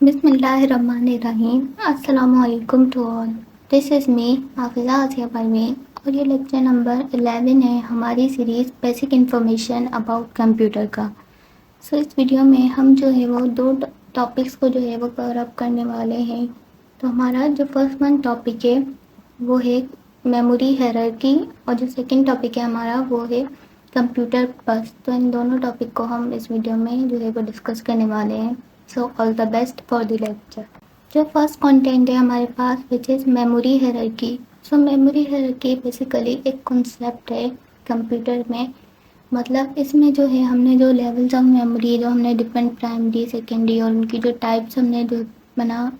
बिस्मिल्लाहिर्रहमानिर्रहीम। अस्सलामुअलैकुम to all. This is me Hafiza Asiya Parveen और ये लेक्चर नंबर 11 है हमारी series basic information about computer का। इस वीडियो में हम जो है वो दो टॉपिक्स को जो है वो कवर अप करने वाले हैं। तो हमारा जो फर्स्ट वन टॉपिक है वो है मेमोरी हायरार्की और जो सेकंड टॉपिक है हमारा वो है कंप्यूटर बस। तो इन दोनों टॉपिक को हम इस वीडियो में जो है वो डिस्कस करने वाले हैं। So all the best for the lecture. जो फर्स्ट कंटेंट है हमारे पास which is memory hierarchy. So memory hierarchy basically एक कॉन्सेप्ट है कंप्यूटर में। मतलब इसमें जो है हमने जो लेवल्स ऑफ मेमोरी जो हमने डिफरेंट प्राइमरी सेकेंडरी और उनकी जो टाइप्स हमने जो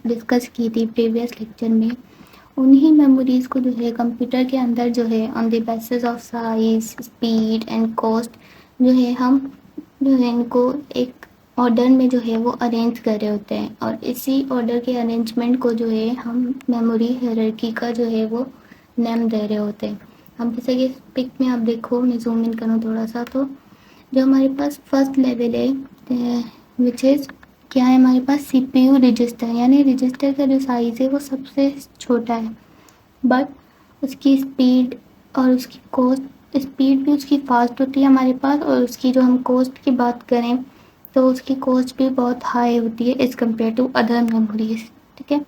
डिस्कस की थी प्रीवियस लेक्चर में, उन्हीं मेमोरीज़ को जो है कंप्यूटर के अंदर जो है on the basis of size speed and cost जो है हम जो है इनको एक ऑर्डर में जो है वो अरेंज कर रहे होते हैं और इसी ऑर्डर के अरेंजमेंट को जो है हम मेमोरी हायरार्की का जो है वो नेम दे रहे होते हैं। अब जैसे कि पिक में आप देखो, मैं जूम इन करूँ थोड़ा सा, तो जो हमारे पास फर्स्ट लेवल है विच इज़ क्या है, हमारे पास सीपीयू रजिस्टर, यानी रजिस्टर का जो साइज़ है वो सबसे छोटा है बट उसकी स्पीड और उसकी कॉस्ट, स्पीड भी उसकी फास्ट होती है हमारे पास और उसकी जो हम कॉस्ट की बात करें तो उसकी कॉस्ट भी बहुत हाई होती है as compared to other memories. ठीक है।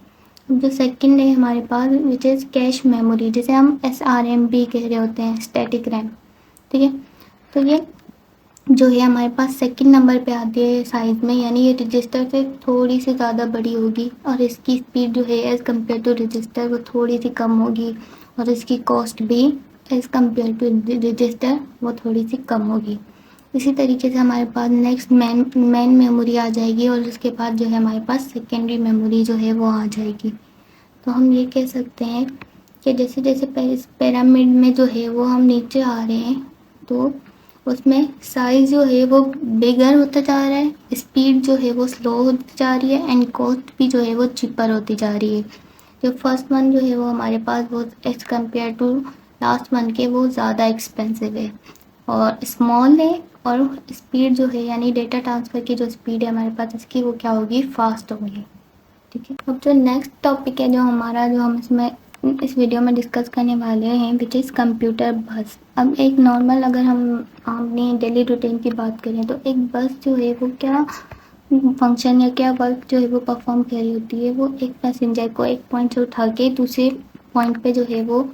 जो सेकंड है हमारे पास विच इज़ कैश मेमोरी, जिसे हम SRM भी कह रहे होते हैं, स्टैटिक रैम। ठीक है। तो ये जो है हमारे पास सेकंड नंबर पे आती है साइज़ में, यानी ये रजिस्टर से थोड़ी सी ज़्यादा बड़ी होगी और इसकी स्पीड जो है एज़ कम्पेयर टू रजिस्टर वो थोड़ी सी कम होगी और इसकी कॉस्ट भी एज़ कम्पेयर टू रजिस्टर वो थोड़ी सी कम होगी। इसी तरीके से हमारे पास नेक्स्ट मेन मेमोरी आ जाएगी और उसके बाद जो है हमारे पास सेकेंडरी मेमोरी जो है वो आ जाएगी। तो हम ये कह सकते हैं कि जैसे जैसे पिरामिड में जो है वो हम नीचे आ रहे हैं तो उसमें साइज़ जो है वो बिगर होता जा रहा है, स्पीड जो है वो स्लो होती जा रही है एंड कॉस्ट भी जो है वो चीपर होती जा रही है। जो फर्स्ट वन जो है वो हमारे पास वो as compared to last one के वो ज़्यादा एक्सपेंसिव है और स्मॉल है और स्पीड जो है यानी डेटा ट्रांसफ़र की जो स्पीड है हमारे पास इसकी वो क्या होगी, फास्ट होगी। ठीक है। अब जो नेक्स्ट टॉपिक है जो हमारा जो हम इसमें इस वीडियो में डिस्कस करने वाले हैं विच इज़ कंप्यूटर बस। अब एक नॉर्मल अगर हम अपनी डेली रूटीन की बात करें तो एक बस जो है वो क्या फंक्शन या क्या वर्क जो है वो परफॉर्म कर रही होती है, वो एक पैसेंजर को एक पॉइंट से उठा के दूसरे पॉइंट पे जो है वो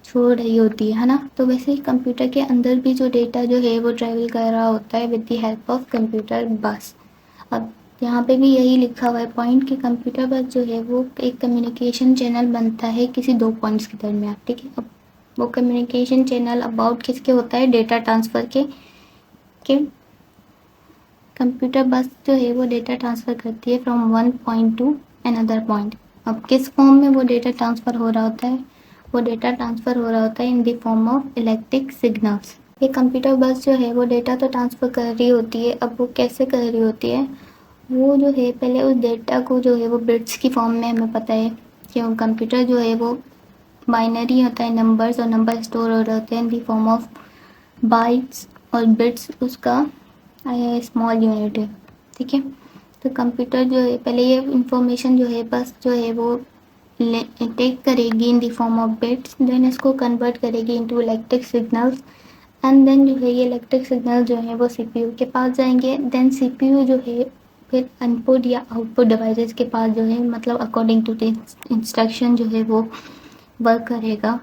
छोड़ रही होती है ना। तो वैसे ही कंप्यूटर के अंदर भी जो डेटा जो है वो ट्रैवल कर रहा होता है with the help of computer बस। अब यहाँ पे भी यही लिखा हुआ है पॉइंट कि कंप्यूटर बस जो है वो एक कम्युनिकेशन चैनल बनता है किसी दो पॉइंट्स के दरमियान। ठीक है। अब वो कम्युनिकेशन चैनल अबाउट किसके होता है, डेटा ट्रांसफ़र के कंप्यूटर बस जो है वो डेटा ट्रांसफ़र करती है from one point two another point. अब किस फॉर्म में वो डेटा ट्रांसफ़र हो रहा होता है, वो डेटा ट्रांसफ़र हो रहा होता है इन the form of electric signals. ये कंप्यूटर बस जो है वो डेटा तो ट्रांसफ़र कर रही होती है। अब वो कैसे कर रही होती है, वो जो है पहले उस डेटा को जो है वो बिट्स की फॉर्म में, हमें पता है कि वो कंप्यूटर जो है वो बाइनरी होता है, नंबर्स और नंबर स्टोर हो रहे होते हैं इन दी फॉर्म ऑफ बाइट्स और बिट्स उसका स्मॉल यूनिट है। ठीक है। तो कंप्यूटर जो है पहले ये इंफॉर्मेशन जो है बस जो है वो टेक करेगी in the form of bits, then इसको कन्वर्ट करेगी into electric signals and then जो है ये इलेक्ट्रिक सिग्नल जो है वो सीपीयू के पास जाएंगे। देन सीपीयू जो है फिर इनपुट या आउटपुट डिवाइसेस के पास जो है मतलब अकॉर्डिंग टू द इंस्ट्रक्शन जो है वो वर्क करेगा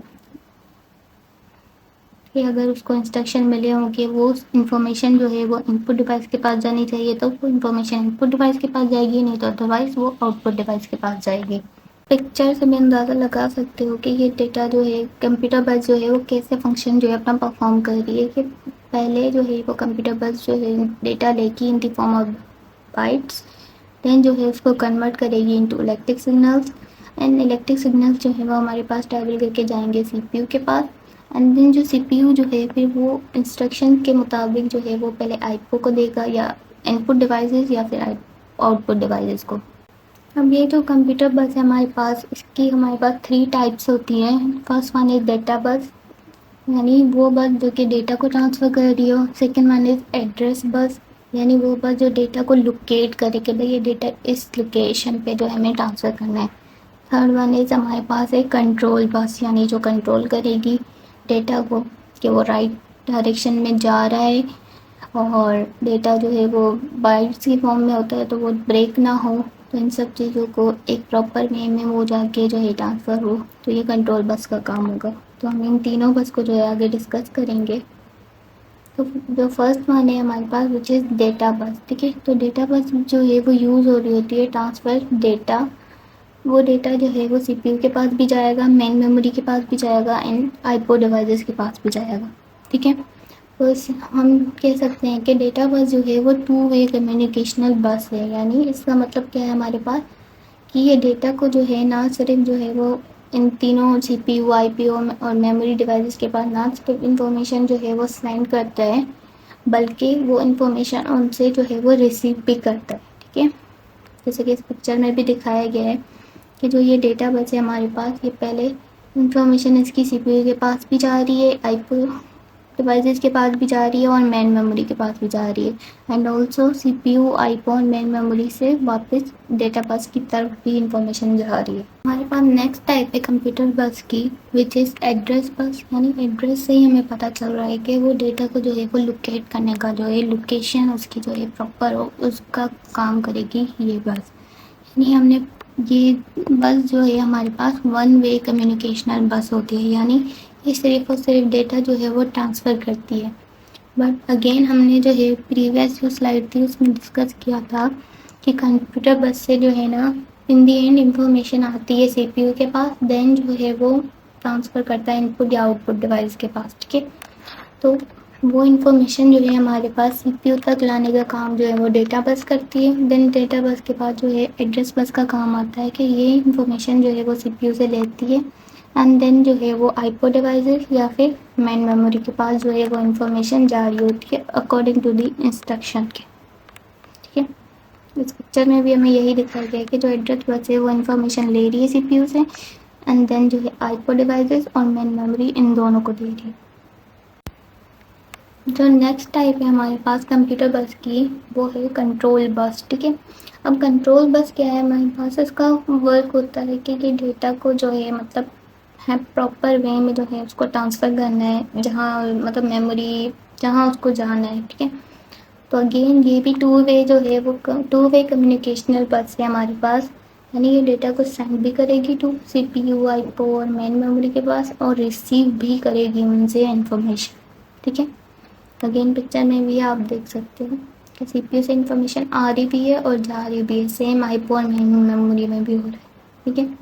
कि अगर उसको इंस्ट्रक्शन मिले हों कि वो इन्फॉर्मेशन जो है वो इनपुट डिवाइस के पास जानी चाहिए तो वो इन्फॉर्मेशन इनपुट डिवाइस के पास जाएगी, नहीं तो अदरवाइज़ वो आउटपुट डिवाइस के पास जाएगी। पिक्चर से भी अंदाज़ा लगा सकते हो कि ये डेटा जो है कंप्यूटर बस जो है वो कैसे फंक्शन जो है अपना परफॉर्म कर रही है। कि पहले जो है वो कंप्यूटर बस जो है डेटा लेगी in the form of bytes, then जो है उसको कन्वर्ट करेगी into electric signals and electric signals जो है वो हमारे पास ट्रैवल करके जाएंगे सीपीयू के पास एंड देन जो सीपीयू जो है फिर वो इंस्ट्रक्शन के मुताबिक जो है वो पहले आईपी को देगा या इनपुट डिवाइसेस या फिर आउटपुट डिवाइसेस को। अब ये जो कंप्यूटर बस है हमारे पास, इसकी हमारे पास 3 टाइप्स होती हैं। First one is data bus, यानी वो बस जो कि डेटा को ट्रांसफ़र कर रही हो। Second one is address bus यानी वो बस जो डेटा को लोकेट करे कि भाई ये डेटा इस लोकेशन पे जो है हमें ट्रांसफ़र करना है। थर्ड वन इज़ हमारे पास है कंट्रोल बस, यानी जो कंट्रोल करेगी डेटा को कि वो राइट डायरेक्शन में जा रहा है और डेटा जो है वो बाइट्स की फॉर्म में होता है तो वो ब्रेक ना हो, तो इन सब चीज़ों को एक प्रॉपर वे में वो जाके जो है ट्रांसफ़र हो, तो ये कंट्रोल बस का काम होगा। तो हम इन तीनों बस को जो है आगे डिस्कस करेंगे। तो जो फर्स्ट वन है हमारे पास विच इज़ डेटा बस, ठीक है। तो डेटा बस जो है वो यूज़ हो रही होती है ट्रांसफ़र डेटा, वो डेटा जो है वो सीपीयू के पास भी जाएगा, मेन मेमोरी के पास भी जाएगा एंड आईपो डिवाइसेस के पास भी जाएगा, ठीक है। तो हम कह सकते हैं कि डेटा बस जो है वो टू वे कम्युनिकेशनल बस है, यानी इसका मतलब क्या है हमारे पास कि ये डेटा को जो है ना सिर्फ जो है वो इन तीनों सीपीयू आईपीओ और मेमोरी डिवाइसेस के पास ना सिर्फ इंफॉर्मेशन जो है वो सेंड करता है, बल्कि वो इंफॉर्मेशन उनसे जो है वो रिसीव भी करता है, ठीक है। जैसे कि इस पिक्चर में भी दिखाया गया है कि जो ये डेटा बस है हमारे पास, ये पहले इंफॉर्मेशन इसकी सीपीयू के पास भी जा रही है, आईपीओ डिवाइसेस के पास भी जा रही है और मेन मेमोरी के पास भी जा रही है, एंड ऑल्सो सीपीयू आईपो और मेन मेमोरी से वापस डेटा बस की तरफ भी इंफॉर्मेशन जा रही है। हमारे पास नेक्स्ट टाइप है कंप्यूटर बस की विच इज़ एड्रेस बस, यानी एड्रेस से ही हमें पता चल रहा है कि वो डेटा को जो है वो लोकेट करने का जो है लोकेशन उसकी जो है प्रॉपर हो, उसका काम करेगी ये बस। यानी हमने ये बस जो है हमारे पास वन वे कम्युनिकेशनल बस होती है, यानी ये सिर्फ और सिर्फ डेटा जो है वो ट्रांसफ़र करती है। बट अगेन हमने जो है प्रीवियस जो स्लाइड थी उसमें डिस्कस किया था कि कंप्यूटर बस से जो है ना इन दी एंड इंफॉर्मेशन आती है सीपीयू के पास, देन जो है वो ट्रांसफ़र करता है इनपुट या आउटपुट डिवाइस के पास, ठीक है। तो वो इन्फॉर्मेशन जो है हमारे पास सीपीयू तक लाने का काम जो है वो डेटा बस करती है। देन डेटा बस के बाद जो है एड्रेस बस का काम आता है कि ये इन्फॉर्मेशन जो है वो सीपीयू से लेती है एंड देन जो है वो आईपो डिवाइसेस या फिर मेन मेमोरी के पास जो है वो इन्फॉर्मेशन जा रही होती है अकॉर्डिंग टू द इंस्ट्रक्शन के, ठीक है। इस पिक्चर में भी हमें यही दिखाया गया है कि जो एड्रेस बस है वो इन्फॉर्मेशन ले रही है सीपीयू से एंड देन जो है आईपो डिवाइसेस और मेन मेमोरी इन दोनों को दे रही है। जो नेक्स्ट टाइप है हमारे पास कंप्यूटर बस की वो है कंट्रोल बस, ठीक है। अब कंट्रोल बस क्या है हमारे पास, इसका वर्क होता है कि ये डेटा को जो है मतलब है प्रॉपर वे में जो है उसको ट्रांसफ़र करना है जहाँ मतलब मेमोरी जहाँ उसको जाना है, ठीक है। तो अगेन ये भी टू वे जो है वो टू वे कम्युनिकेशनल बस है हमारे पास, यानी ये डेटा को सेंड भी करेगी टू सीपीयू आईपो और मेन मेमोरी के पास और रिसीव भी करेगी उनसे इंफॉर्मेशन, ठीक है। अगेन पिक्चर में भी आप देख सकते हो कि सीपीयू से इंफॉर्मेशन आ रही भी है और जा रही भी है, सेम आईपो और मेमोरी में भी हो रहा है, ठीक है।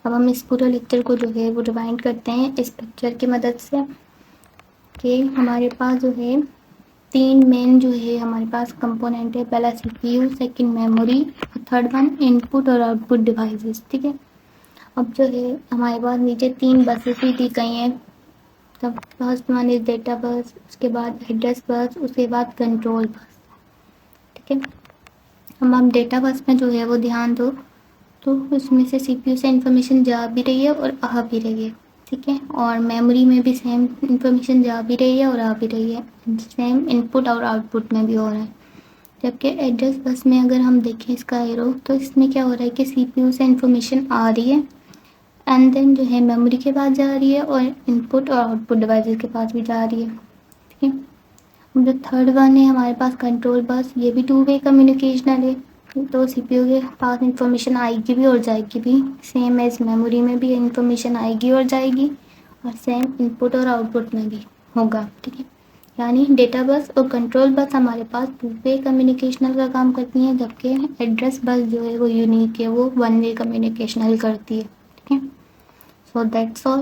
अब हम इस पूरे लेक्चर को जो है वो रिवाइंड करते हैं इस पिक्चर की मदद से कि हमारे पास जो है तीन मेन जो है हमारे पास कंपोनेंट है, पहला सीपीयू, सेकंड मेमोरी और थर्ड वन इनपुट और आउटपुट डिवाइसेस, ठीक है। अब जो है हमारे पास नीचे तीन बसेस भी दी गई हैं, तब first one is data bus, उसके बाद एड्रेस बस, उसके बाद कंट्रोल बस, ठीक है। हम डेटा बस में जो है वो ध्यान दो तो उसमें से सीपीयू से इंफॉर्मेशन जा भी रही है और आ भी रही है, ठीक है। और मेमोरी में भी सेम इंफॉर्मेशन जा भी रही है और आ भी रही है, सेम इनपुट और आउटपुट में भी हो रहा है। जबकि एड्रेस बस में अगर हम देखें इसका एरो तो इसमें क्या हो रहा है कि सीपीयू से इंफॉर्मेशन आ रही है एंड देन जो है मेमोरी के पास जा रही है और इनपुट और आउटपुट डिवाइसेस के पास भी जा रही है, ठीक है। जो थर्ड वन है हमारे पास कंट्रोल बस, ये भी टू वे कम्युनिकेशनल है, तो सीपीयू के पास इंफॉर्मेशन आएगी भी और जाएगी भी, सेम एज मेमोरी में भी इंफॉर्मेशन आएगी और जाएगी और सेम इनपुट और आउटपुट में भी होगा, ठीक है। यानी डेटा बस और कंट्रोल बस हमारे पास टू वे कम्युनिकेशनल का काम करती हैं, जबकि एड्रेस बस जो है वो यूनिक है, वो वन वे कम्युनिकेशनल करती है, ठीक है। So that's all.